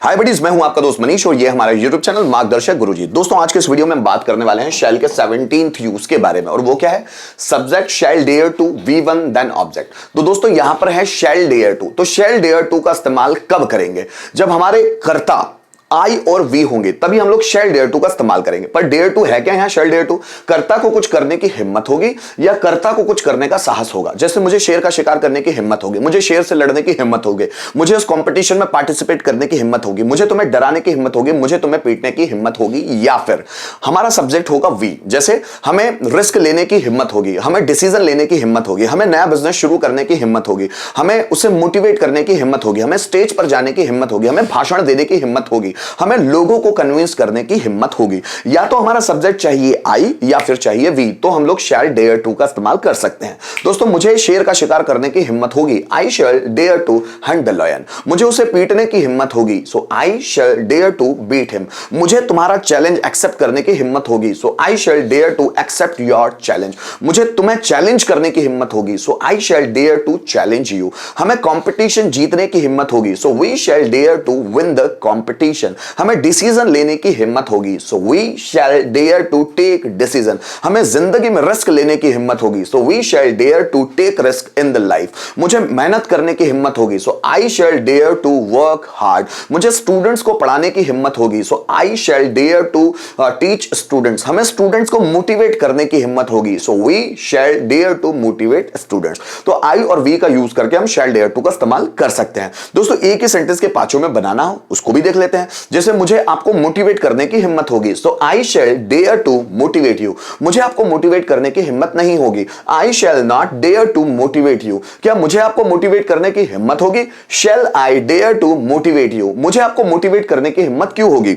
हाय buddies, मैं हूं आपका दोस्त मनीष और ये हमारा यूट्यूब चैनल मार्गदर्शक गुरुजी। दोस्तों, आज के इस वीडियो में हम बात करने वाले हैं शेल के 17th यूज के बारे में, और वो क्या है? Subject shall dare to V one then object. तो दोस्तों, यहां पर है शेल डेयर टू। तो शेल डेयर टू का इस्तेमाल कब करेंगे? जब हमारे कर्ता आई और वी होंगे, तभी हम लोग शेल डेयर टू का इस्तेमाल करेंगे। पर डेयर टू है क्या? यहां शेल डेयर टू कर्ता को कुछ करने की हिम्मत होगी या कर्ता को कुछ करने का साहस होगा। जैसे मुझे शेर का शिकार करने की हिम्मत होगी, मुझे शेर से लड़ने की हिम्मत होगी, मुझे उस कंपटीशन में पार्टिसिपेट करने की हिम्मत होगी, मुझे तुम्हें डराने की हिम्मत होगी, मुझे तुम्हें पीटने की हिम्मत होगी। या फिर हमारा सब्जेक्ट होगा वी। जैसे हमें रिस्क लेने की हिम्मत होगी, हमें डिसीजन लेने की हिम्मत होगी, हमें नया बिजनेस शुरू करने की हिम्मत होगी, हमें उसे मोटिवेट करने की हिम्मत होगी, हमें स्टेज पर जाने की हिम्मत होगी, हमें भाषण देने की हिम्मत होगी, हमें लोगों को कन्विंस करने की हिम्मत होगी। या तो हमारा सब्जेक्ट चाहिए आई या फिर चाहिए वी, तो हम लोग शैल डेयर टू का इस्तेमाल कर सकते हैं। दोस्तों, मुझे शेर का शिकार करने की हिम्मत होगी, I shall dare to hunt the lion. मुझे उसे पीटने की हिम्मत होगी, so I shall dare to beat him. मुझे तुम्हारा चैलेंज एक्सेप्ट करने की हिम्मत होगी, so I shall dare to accept your challenge. मुझे तुम्हें चैलेंज करने की हिम्मत होगी, so I shall dare to challenge you. हमें कंपटीशन जीतने की हिम्मत होगी, so we shall dare to win the competition. हमें डिसीजन लेने की हिम्मत होगी, so we shall dare to take decision. हमें जिंदगी में रिस्क लेने की हिम्मत होगी, so we shall dare to take risk in the life. मुझे मेहनत करने की हिम्मत होगी, so I shall dare to work hard. मुझे स्टूडेंट्स को पढ़ाने की हिम्मत होगी, so I shall dare to teach students. हमें स्टूडेंट्स को मोटिवेट करने की हिम्मत होगी, so we shall dare to motivate students. तो आई और वी का यूज करके हम शैल डेयर टू का इस्तेमाल कर सकते हैं। दोस्तों, एक ही सेंटेंस के पांचों में बनाना हो, उसको भी देख लेते हैं। जैसे मुझे आपको मोटिवेट करने की हिम्मत होगी, so I shall dare to motivate you. मुझे आपको मोटिवेट करने की हिम्मत नहीं होगी, I shall not dare to motivate you. क्या मुझे आपको मोटिवेट करने की हिम्मत होगी? Shall I dare to motivate you. मुझे आपको मोटिवेट करने की हिम्मत क्यों होगी?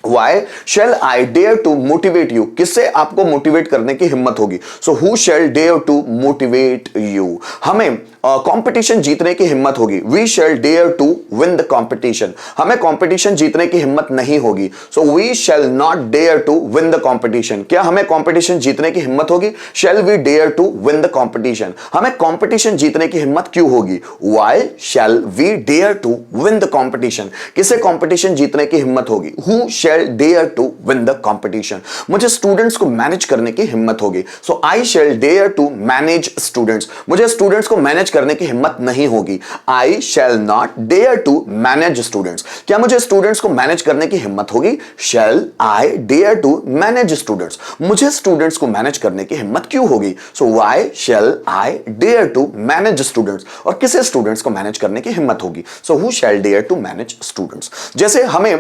Why shall I dare to motivate you? किससे आपको मोटिवेट करने की हिम्मत होगी? So who shall dare to motivate you? हमें कंपटीशन जीतने की हिम्मत होगी, we shall dare to win the competition। हमें कंपटीशन जीतने की हिम्मत नहीं होगी, so we shall not dare to win the competition। क्या हमें कंपटीशन जीतने की हिम्मत होगी? shall we dare to win the competition। हमें कंपटीशन जीतने की हिम्मत क्यों होगी? why shall we dare to win the competition। किसे कंपटीशन जीतने की हिम्मत होगी? who shall dare to win the competition। मुझे स्टूडेंट्स को मैनेज करने की हिम्मत होगी, so I shall dare to manage students। मुझे स्टूडेंट्स को मैनेज करने की हिम्मत नहीं होगी, I shall not dare to manage students। क्या मुझे स्टूडेंट्स को मैनेज करने की हिम्मत होगी? shall I dare to manage students। मुझे स्टूडेंट्स को मैनेज करने की हिम्मत क्यों होगी? so why shall I dare to manage students। और किसे स्टूडेंट्स को मैनेज करने की हिम्मत होगी? so who shall dare to manage students। जैसे हमें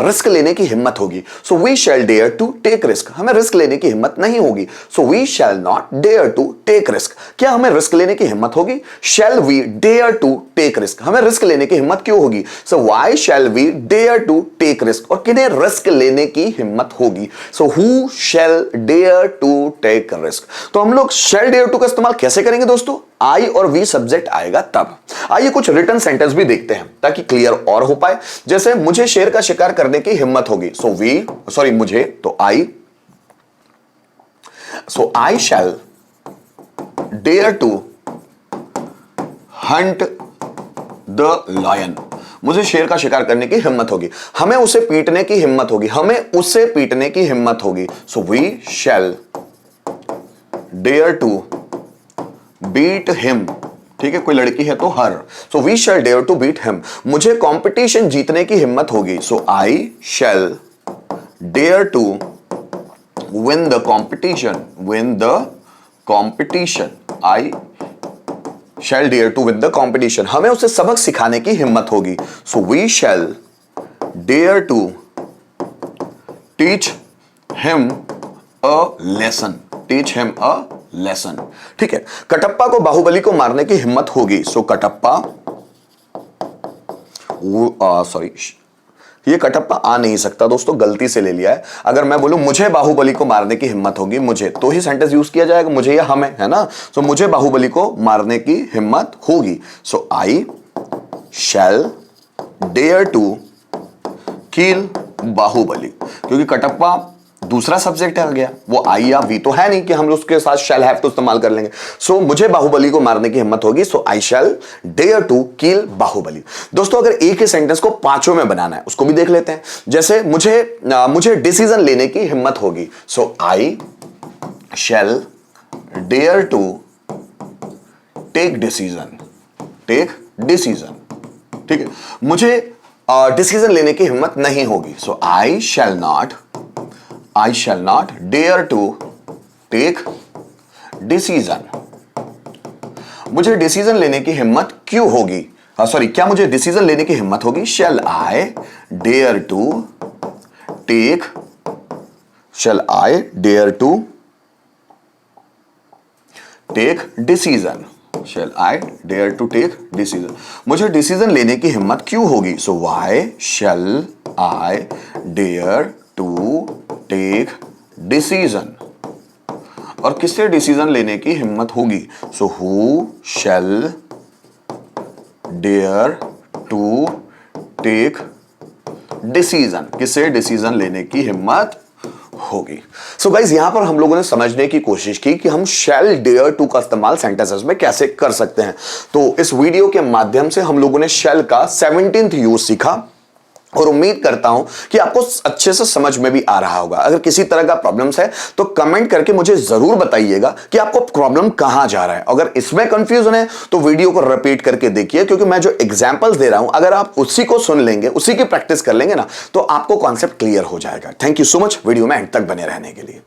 रिस्क लेने की हिम्मत होगी, so we shall dare to take risk. हमें रिस्क लेने की हिम्मत नहीं होगी, so we shall not dare to take risk. क्या हमें रिस्क लेने की हिम्मत होगी? Shall we dare to take risk. हमें रिस्क लेने की हिम्मत क्यों होगी? So why shall we dare to take risk. और किन्हें रिस्क लेने की हिम्मत होगी? So who shall dare to take risk. तो हम लोग शैल डेयर टू का इस्तेमाल कैसे करेंगे दोस्तों? आई और वी सब्जेक्ट आएगा तब। आइए कुछ रिटन सेंटेंस भी देखते हैं ताकि क्लियर और हो पाए। जैसे मुझे शेर का शिकार करने की हिम्मत होगी, मुझे तो I, so I shall dare to hunt the lion. मुझे शेर का शिकार करने की हिम्मत होगी, हमें उसे पीटने की हिम्मत होगी, हमें उसे पीटने की हिम्मत होगी, so we shall dare to beat him. ठीक है, कोई लड़की है तो her, so we shall dare to beat him. मुझे कंपटीशन जीतने की हिम्मत होगी, so I shall dare to win the competition. I shall dare to win the competition. हमें उसे सबक सिखाने की हिम्मत होगी, so we shall dare to teach him a lesson. ठीक है, कटप्पा को बाहुबली को मारने की हिम्मत होगी, सो कटप्पा, ये कटप्पा आ नहीं सकता दोस्तों, गलती से ले लिया है। अगर मैं बोलूं मुझे बाहुबली को मारने की हिम्मत होगी, मुझे, तो ही सेंटेंस यूज किया जाएगा, मुझे या हमें, है ना। सो मुझे बाहुबली को मारने की हिम्मत होगी, so I shall dare to kill Baahubali. क्योंकि कटप्पा दूसरा सब्जेक्ट आ गया, वो आई या वी तो है नहीं कि हम उसके साथ शैल हैव तो इस्तेमाल कर लेंगे। सो मुझे बाहुबली को मारने की हिम्मत होगी, so I shall dare to kill Baahubali. दोस्तों अगर एक ही सेंटेंस को पांचों में बनाना है उसको भी देख लेते हैं। जैसे मुझे डिसीजन लेने की हिम्मत होगी, so I shall dare to take decision, take decision. ठीक है, मुझे डिसीजन लेने की हिम्मत नहीं होगी, so I shall not dare to take decision. मुझे डिसीजन लेने की हिम्मत क्यों होगी, क्या मुझे डिसीजन लेने की हिम्मत होगी, shall I dare to take decision, shall I dare to take decision. मुझे डिसीजन लेने की हिम्मत क्यों होगी, so why shall I dare to take decision. और किससे डिसीजन लेने की हिम्मत होगी, so who shall dare to take decision, किससे डिसीजन लेने की हिम्मत होगी। सो गाइस यहां पर हम लोगों ने समझने की कोशिश की कि हम शैल डेयर टू का इस्तेमाल सेंटेंसेस में कैसे कर सकते हैं। तो इस वीडियो के माध्यम से हम लोगों ने शैल का 17th यूज सीखा और उम्मीद करता हूं कि आपको अच्छे से समझ में भी आ रहा होगा। अगर किसी तरह का प्रॉब्लम्स है तो कमेंट करके मुझे जरूर बताइएगा कि आपको प्रॉब्लम कहां जा रहा है। अगर इसमें कंफ्यूजन है तो वीडियो को रिपीट करके देखिए, क्योंकि मैं जो एग्जांपल्स दे रहा हूं अगर आप उसी को सुन लेंगे, उसी की प्रैक्टिस कर लेंगे ना, तो आपको कॉन्सेप्ट क्लियर हो जाएगा। Thank you so much video में एंड तक बने रहने के लिए।